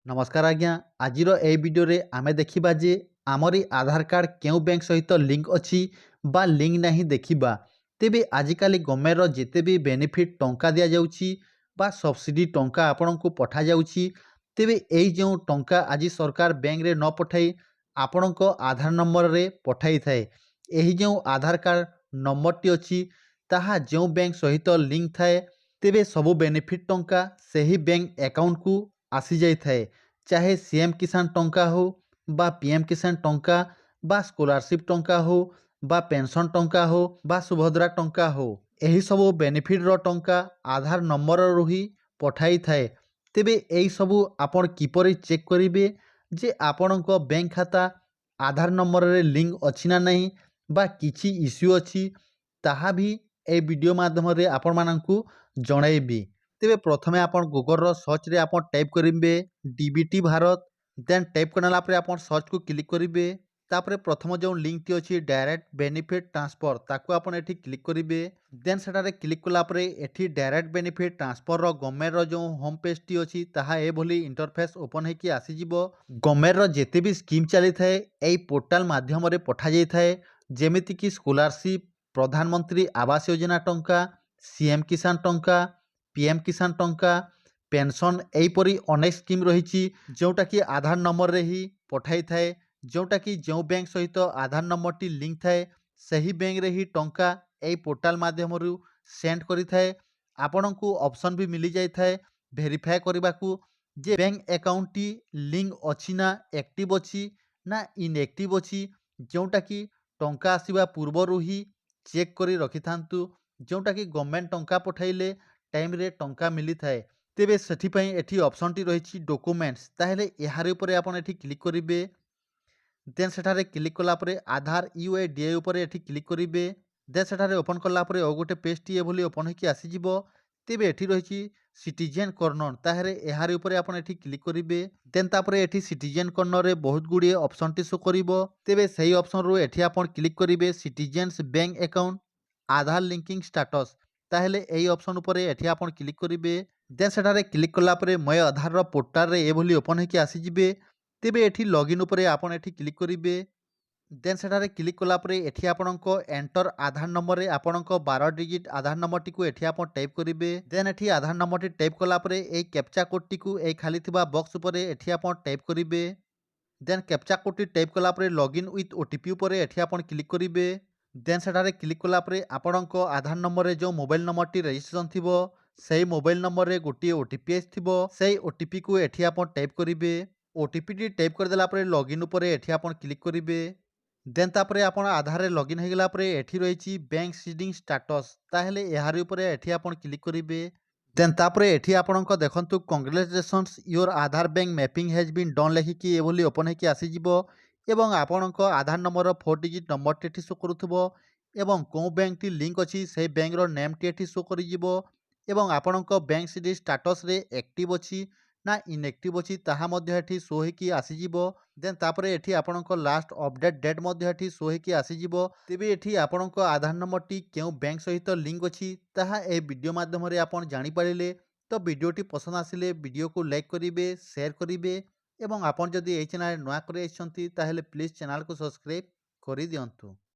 नमस्कार आज्ञा आज भिडियो आमे देखिबा जे आमरी आधार कार्ड केउ बैंक सहित लिंक अच्छी बा लिंक नहीं देखिबा। तेबे आजिकाली गवर्नमेंट जिते भी बेनिफिट टंका दिया जाउची बा सब्सिडी टंका आपण को पठा जाउची तेबे एई जो टंका आज सरकार बैंक रे न पठाई आपण को आधार नंबर रे पठाई थाए। एही जो आधार कार्ड नंबर टी अच्छी ताहा जो बैंक सहित लिंक थाए तेबे सबु बेनिफिट टंका सही बैंक अकाउंट को आसी जाई थाए। चाहे सीएम किसान टंका हो बा पीएम किसान टंका बा स्कॉलरशिप टंका हो बा पेंशन टंका हो बा सुभद्रा टंका हो एही सबु बेनिफिट रो टंका आधार नंबर रु ही पठाई थाए। तेबे एही सबु आपण किपरि चेक करिवे जे आपणको बैंक खाता आधार नंबर रे लिंक अछि ना नहीं बा किछि इश्यू अछि ताहा भी ए वीडियो माध्यम रे आपण माननकु जणाइबी। तेबे प्रथमे आपण गूगल रो सर्च रे आपण टाइप करिवे डीबीटी भारत देन टाइप करला परे आपण सर्च को क्लिक करिवे। तापरे प्रथम जो लिंक टी अछि डायरेक्ट बेनिफिट ट्रांसफर ताको आपण एठी क्लिक करिवे। देन सेटारे क्लिक कला परे एठी डायरेक्ट बेनिफिट ट्रांसफर रो गवर्नमेंट रो जो होम पेज टी अछि ताहा ए भली इंटरफेस ओपन हे कि आसी जिवो। गवर्नमेंट रो जेते भी स्कीम चली थाए एई पोर्टल माध्यम रे पठा जाई थाए जेमिति कि स्कॉलरशिप प्रधानमंत्री आवास योजना टंका सीएम किसान टंका पीएम किसान टंका पेंशन एहीपरी अनेक स्कीम रही जोटा कि आधार नंबर रे ही पठाई थाए जोटा कि जो बैंक सहित आधार नंबर टी लिंक थाए सही बैंक रे ही टंका एई पोर्टल माध्यम रु सेंड करि थाए। आपन को ऑप्शन भी मिली जाई थाए वेरीफाई करबा को जे बैंक अकाउंट टी लिंक अछि ना एक्टिव अछि ना इनएक्टिव अछि जोटा कि टंका आसीबा पूर्व ही चेक करी रखि थांतु जोटा कि गवर्नमेंट टंका पठाइले टाइम रे टंका मिली थाए। तेबे सेठिपई एठी ऑप्शन टी रही डॉक्यूमेंट्स ताहेले एहारे ऊपर आपण एठी क्लिक करिवे। देन सेठारे क्लिक कला परे आधार यूआईडीआई ऊपर एठी क्लिक करिवे। देन सेठारे ओपन कला परे ओ गोटे पेज टी एभली ओपन होकी आसी जिवो। तेबे एठी रही सिटीजन कॉर्नर ताहेरे एहारे ऊपर आपण एठी क्लिक करिवे। देन तापरे एठी सिटीजन कॉर्नर रे बहुत गुडी ऑप्शन टी शो करिवो। तेबे सही ऑप्शन रु एठी आपण क्लिक करिवे सिटीजन्स बैंक अकाउंट आधार लिंकिंग स्टेटस ताहेले एई ऑप्शन ऊपर एठी आपण क्लिक करिवे। देन सेठारे क्लिक कला परे मय आधार रो पोर्टल रे एभली ओपन होकी आसी जिवे। तेबे एठी लॉगिन ऊपर आपण एठी क्लिक करिवे। देन सेठारे क्लिक कला परे एठी आपणको एंटर आधार नंबर रे आपणको 12 डिजिट आधार नंबर टी को एठी आपण टाइप करिवे। देन एठी आधार नंबर टी टाइप कला परे एई कैप्चा कोड टी को एई खाली थिबा बॉक्स ऊपर एठी आपण टाइप करिवे। देन कैप्चा कोड टी टाइप कला परे लॉगिन विथ ओटीपी ऊपर एठी आपण क्लिक करिवे। देन सेठारे क्लिक कला परे आपणको आधार नंबर रे जो मोबाइल नंबर टी रजिस्ट्रेशन थिबो सेही मोबाइल नंबर रे गोटी ओटीपी आथिबो सेही ओटीपी को एठी आपण टाइप करिवे। ओटीपी टी टाइप कर देला परे लॉगिन ऊपर एठी आपण क्लिक करिवे। देन तापरे आपण आधार रे लॉगिन हे गेला परे एठी रहिछि बैंक सीडिंग स्टेटस ताहेले एहारी ऊपर एठी आपण क्लिक करिवे। देन तापरे एठी आपणको देखंतु congratulations your Aadhaar bank mapping has been done लेखिकी एभली ओपन हेकी आसी जिवो एवं आपणको आधार नंबर 4 डिजिट नंबर टी एठी शो करूथबो एवं को बैंक टी लिंक अछि सेही बैंक रो नेम टी एठी शो करि जिवो एवं आपणको बैंक सीडी स्टेटस रे एक्टिव अछि ना इनएक्टिव अछि ताहा मध्ये एठी शो हेकी आसी जिवो। देन तापरे एठी आपणको लास्ट अपडेट डेट मध्ये एठी शो हेकी आसी जिवो। तेबे एठी आपणको आधार नंबर टी केउ बैंक सहित लिंक अछि ताहा ए वीडियो माध्यम रे आपण जानि पारिले। तो वीडियोटी पसंद आसिले वीडियो को लाइक करिवे शेयर करिवे एवं आपण जदि एई चैनल नया करे आछंती ताहेले प्लीज चैनल को सब्सक्राइब करि दियंतु।